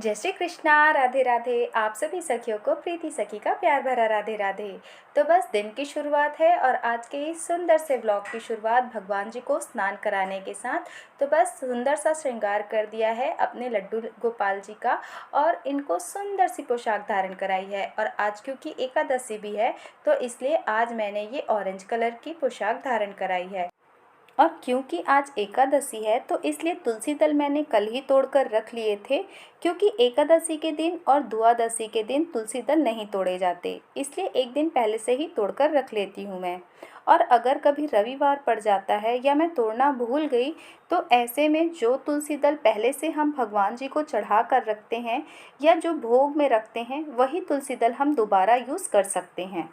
जय श्री कृष्णा। राधे राधे। आप सभी सखियों को प्रीति सखी का प्यार भरा राधे राधे। तो बस दिन की शुरुआत है और आज के इस सुंदर से व्लॉग की शुरुआत भगवान जी को स्नान कराने के साथ तो बस सुंदर सा श्रृंगार कर दिया है अपने लड्डू गोपाल जी का और इनको सुंदर सी पोशाक धारण कराई है। और आज क्योंकि एकादशी भी है तो इसलिए आज मैंने ये ऑरेंज कलर की पोशाक धारण कराई है। और क्योंकि आज एकादशी है तो इसलिए तुलसी दल मैंने कल ही तोड़कर रख लिए थे, क्योंकि एकादशी के दिन और द्वादशी के दिन तुलसी दल नहीं तोड़े जाते, इसलिए एक दिन पहले से ही तोड़कर रख लेती हूँ मैं। और अगर कभी रविवार पड़ जाता है या मैं तोड़ना भूल गई तो ऐसे में जो तुलसी दल पहले से हम भगवान जी को चढ़ा कर रखते हैं या जो भोग में रखते हैं वही तुलसी दल हम दोबारा यूज़ कर सकते हैं।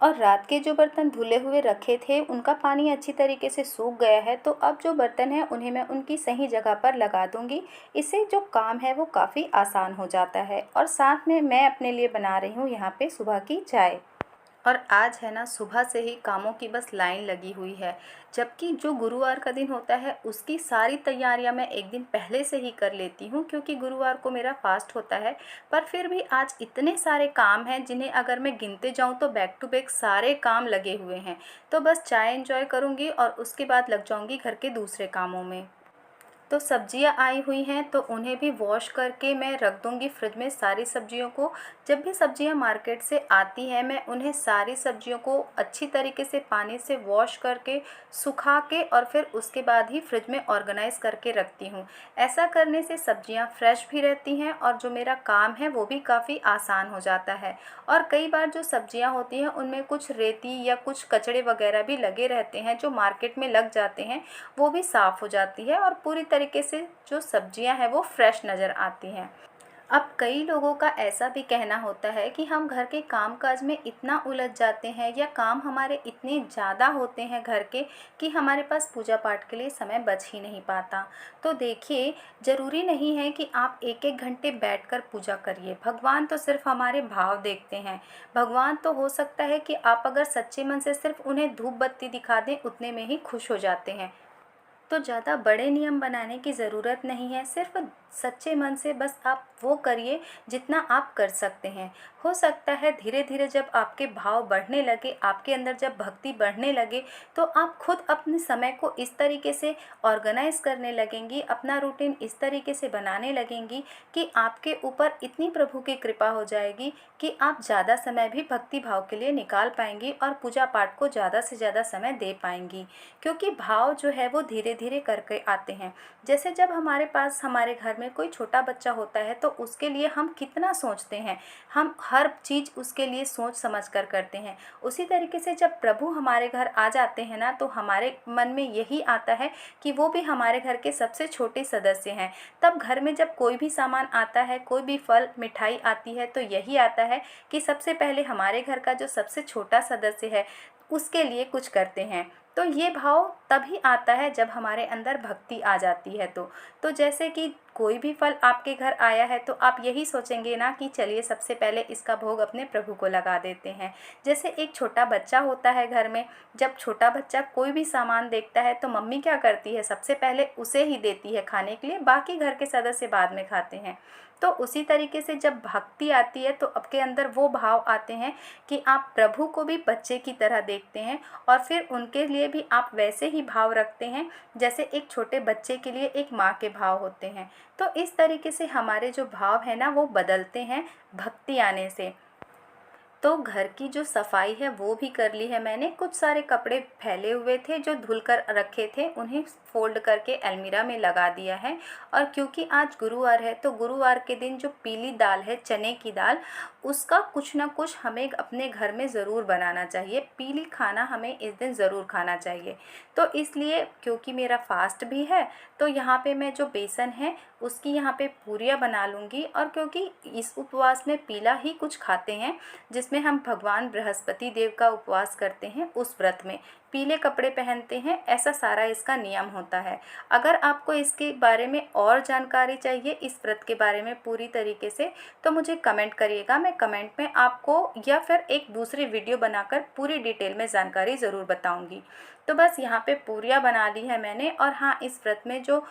और रात के जो बर्तन धुले हुए रखे थे उनका पानी अच्छी तरीके से सूख गया है, तो अब जो बर्तन हैं उन्हें मैं उनकी सही जगह पर लगा दूंगी। इससे जो काम है वो काफ़ी आसान हो जाता है। और साथ में मैं अपने लिए बना रही हूँ यहाँ पे सुबह की चाय। और आज है ना सुबह से ही कामों की बस लाइन लगी हुई है, जबकि जो गुरुवार का दिन होता है उसकी सारी तैयारियां मैं एक दिन पहले से ही कर लेती हूँ, क्योंकि गुरुवार को मेरा फास्ट होता है। पर फिर भी आज इतने सारे काम हैं जिन्हें अगर मैं गिनते जाऊँ तो बैक टू बैक सारे काम लगे हुए हैं। तो बस चाय एंजॉय करूँगी और उसके बाद लग जाऊँगी घर के दूसरे कामों में। तो सब्जियां आई हुई हैं तो उन्हें भी वॉश करके मैं रख दूंगी फ्रिज में सारी सब्जियों को। जब भी सब्जियां मार्केट से आती हैं मैं उन्हें सारी सब्जियों को अच्छी तरीके से पानी से वॉश करके सुखा के और फिर उसके बाद ही फ्रिज में ऑर्गेनाइज़ करके रखती हूँ। ऐसा करने से सब्जियां फ्रेश भी रहती हैं और जो मेरा काम है वो भी काफ़ी आसान हो जाता है। और कई बार जो सब्जियां होती हैं उनमें कुछ रेती या कुछ कचड़े वगैरह भी लगे रहते हैं जो मार्केट में लग जाते हैं, वो भी साफ़ हो जाती है और पूरी तरीके से जो सब्जियां हैं वो फ्रेश नज़र आती हैं। अब कई लोगों का ऐसा भी कहना होता है कि हम घर के कामकाज में इतना उलझ जाते हैं या काम हमारे इतने ज़्यादा होते हैं घर के कि हमारे पास पूजा पाठ के लिए समय बच ही नहीं पाता। तो देखिए, ज़रूरी नहीं है कि आप एक एक घंटे बैठकर पूजा करिए। भगवान तो सिर्फ हमारे भाव देखते हैं। भगवान तो हो सकता है कि आप अगर सच्चे मन से सिर्फ उन्हें धूप बत्ती दिखा दें उतने में ही खुश हो जाते हैं। तो ज़्यादा बड़े नियम बनाने की ज़रूरत नहीं है, सिर्फ सच्चे मन से बस आप वो करिए जितना आप कर सकते हैं। हो सकता है धीरे धीरे जब आपके भाव बढ़ने लगे, आपके अंदर जब भक्ति बढ़ने लगे, तो आप खुद अपने समय को इस तरीके से ऑर्गेनाइज करने लगेंगी, अपना रूटीन इस तरीके से बनाने लगेंगी कि आपके ऊपर इतनी प्रभु की कृपा हो जाएगी कि आप ज़्यादा समय भी भक्ति भाव के लिए निकाल पाएंगी और पूजा पाठ को ज़्यादा से ज़्यादा समय दे पाएंगी। क्योंकि भाव जो है वो धीरे धीरे करके आते हैं। जैसे जब हमारे पास हमारे घर में कोई छोटा बच्चा होता है तो उसके लिए हम कितना सोचते हैं, हम हर चीज़ उसके लिए सोच समझ कर करते हैं। उसी तरीके से जब प्रभु हमारे घर आ जाते हैं ना तो हमारे मन में यही आता है कि वो भी हमारे घर के सबसे छोटे सदस्य हैं। तब घर में जब कोई भी सामान आता है, कोई भी फल मिठाई आती है, तो यही आता है कि सबसे पहले हमारे घर का जो सबसे छोटा सदस्य है उसके लिए कुछ करते हैं। तो ये भाव तभी आता है जब हमारे अंदर भक्ति आ जाती है। तो जैसे कि कोई भी फल आपके घर आया है तो आप यही सोचेंगे ना कि चलिए सबसे पहले इसका भोग अपने प्रभु को लगा देते हैं। जैसे एक छोटा बच्चा होता है घर में, जब छोटा बच्चा कोई भी सामान देखता है तो मम्मी क्या करती है, सबसे पहले उसे ही देती है खाने के लिए, बाकी घर के सदस्य बाद में खाते हैं। तो उसी तरीके से जब भक्ति आती है तो आपके अंदर वो भाव आते हैं कि आप प्रभु को भी बच्चे की तरह देखते हैं और फिर उनके लिए भी आप वैसे ही भाव रखते हैं जैसे एक छोटे बच्चे के लिए एक माँ के भाव होते हैं। तो इस तरीके से हमारे जो भाव है ना वो बदलते हैं भक्ति आने से। तो घर की जो सफाई है वो भी कर ली है मैंने। कुछ सारे कपड़े फैले हुए थे जो धुल कर रखे थे, उन्हें फोल्ड करके अलमीरा में लगा दिया है। और क्योंकि आज गुरुवार है तो गुरुवार के दिन जो पीली दाल है, चने की दाल, उसका कुछ ना कुछ हमें अपने घर में ज़रूर बनाना चाहिए। पीली खाना हमें इस दिन ज़रूर खाना चाहिए। तो इसलिए क्योंकि मेरा फास्ट भी है तो यहाँ पे मैं जो बेसन है उसकी यहाँ पे पूरियाँ बना लूँगी। और क्योंकि इस उपवास में पीला ही कुछ खाते हैं, जिसमें हम भगवान बृहस्पति देव का उपवास करते हैं, उस व्रत में पीले कपड़े पहनते हैं, ऐसा सारा इसका नियम होता है। अगर आपको इसके बारे में और जानकारी चाहिए, इस व्रत के बारे में पूरी तरीके से, तो मुझे कमेंट करिएगा। मैं कमेंट में आपको या फिर एक दूसरी वीडियो बनाकर पूरी डिटेल में जानकारी ज़रूर बताऊंगी। तो बस यहाँ पे पूरियाँ बना ली है मैंने। और हाँ, इस व्रत में जो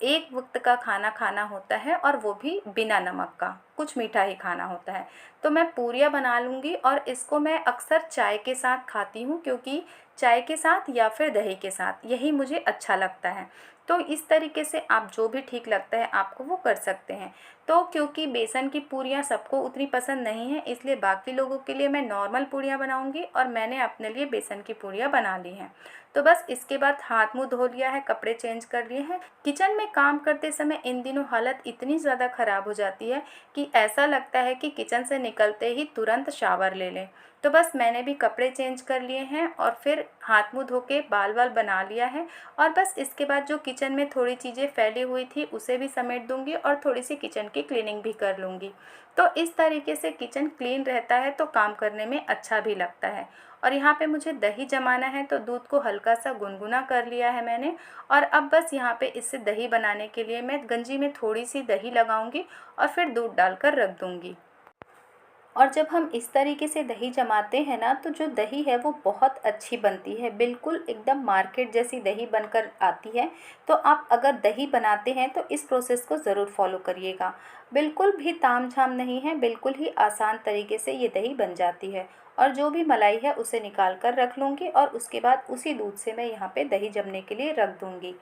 एक वक्त का खाना खाना होता है और वो भी बिना नमक का, कुछ मीठा ही खाना होता है। तो मैं पूरियाँ बना लूँगी और इसको मैं अक्सर चाय के साथ खाती हूँ, क्योंकि चाय के साथ या फिर दही के साथ यही मुझे अच्छा लगता है। तो इस तरीके से आप जो भी ठीक लगता है आपको वो कर सकते हैं। तो क्योंकि बेसन की पूरियाँ सबको उतनी पसंद नहीं है, इसलिए बाकी लोगों के लिए मैं नॉर्मल पूरियाँ बनाऊँगी और मैंने अपने लिए बेसन की पूरियाँ बना ली हैं। तो बस इसके बाद हाथ मुँह धो लिया है, कपड़े चेंज कर लिए हैं। किचन में काम करते समय इन दिनों हालत इतनी ज़्यादा ख़राब हो जाती है कि ऐसा लगता है कि किचन से निकलते ही तुरंत शावर ले लें। तो बस मैंने भी कपड़े चेंज कर लिए हैं और फिर हाथ मुँह धो के बाल वाल बना लिया है। और बस इसके बाद जो किचन में थोड़ी चीज़ें फैली हुई थी उसे भी समेट दूंगी और थोड़ी सी किचन की क्लीनिंग भी कर लूँगी। तो इस तरीके से किचन क्लीन रहता है तो काम करने में अच्छा भी लगता है। और यहाँ पे मुझे दही जमाना है, तो दूध को हल्का सा गुनगुना कर लिया है मैंने। और अब बस यहाँ पे इससे दही बनाने के लिए मैं गंजी में थोड़ी सी दही लगाऊंगी और फिर दूध डालकर रख दूंगी। और जब हम इस तरीके से दही जमाते हैं ना, तो जो दही है वो बहुत अच्छी बनती है, बिल्कुल एकदम मार्केट जैसी दही बनकर आती है। तो आप अगर दही बनाते हैं तो इस प्रोसेस को ज़रूर फॉलो करिएगा। बिल्कुल भी तामझाम नहीं है, बिल्कुल ही आसान तरीके से ये दही बन जाती है। और जो भी मलाई है उसे निकाल कर रख लूँगी और उसके बाद उसी दूध से मैं यहाँ पे दही जमने के लिए रख दूँगी।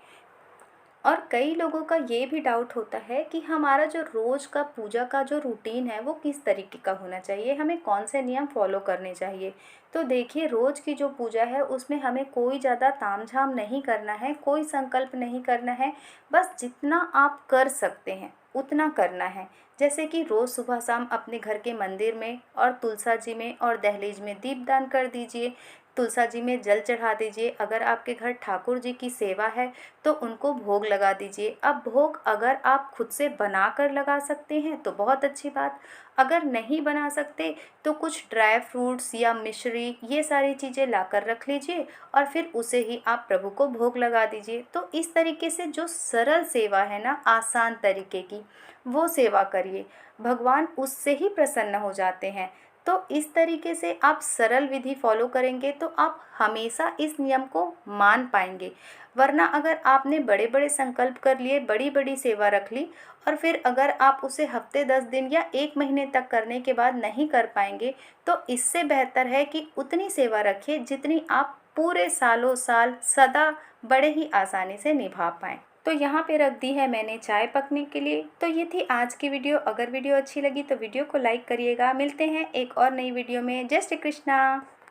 और कई लोगों का ये भी डाउट होता है कि हमारा जो रोज़ का पूजा का जो रूटीन है वो किस तरीके का होना चाहिए, हमें कौन से नियम फॉलो करने चाहिए। तो देखिए, रोज़ की जो पूजा है उसमें हमें कोई ज़्यादा तामझाम नहीं करना है, कोई संकल्प नहीं करना है। बस जितना आप कर सकते हैं उतना करना है। जैसे कि रोज़ सुबह शाम अपने घर के मंदिर में और तुलसा जी में और दहलीज में दीपदान कर दीजिए। तुलसा जी में जल चढ़ा दीजिए। अगर आपके घर ठाकुर जी की सेवा है तो उनको भोग लगा दीजिए। अब भोग अगर आप खुद से बना कर लगा सकते हैं तो बहुत अच्छी बात, अगर नहीं बना सकते तो कुछ ड्राई फ्रूट्स या मिश्री ये सारी चीज़ें लाकर रख लीजिए और फिर उसे ही आप प्रभु को भोग लगा दीजिए। तो इस तरीके से जो सरल सेवा है ना, आसान तरीके की, वो सेवा करिए, भगवान उससे ही प्रसन्न हो जाते हैं। तो इस तरीके से आप सरल विधि फॉलो करेंगे तो आप हमेशा इस नियम को मान पाएंगे। वरना अगर आपने बड़े बड़े संकल्प कर लिए, बड़ी बड़ी सेवा रख ली और फिर अगर आप उसे हफ्ते 10 दिन या 1 महीने तक करने के बाद नहीं कर पाएंगे, तो इससे बेहतर है कि उतनी सेवा रखिए जितनी आप पूरे सालों साल सदा बड़े ही आसानी से निभा पाएँ। तो यहाँ पे रख दी है मैंने चाय पकने के लिए। तो ये थी आज की वीडियो। अगर वीडियो अच्छी लगी तो वीडियो को लाइक करिएगा। मिलते हैं एक और नई वीडियो में। जय श्री कृष्णा।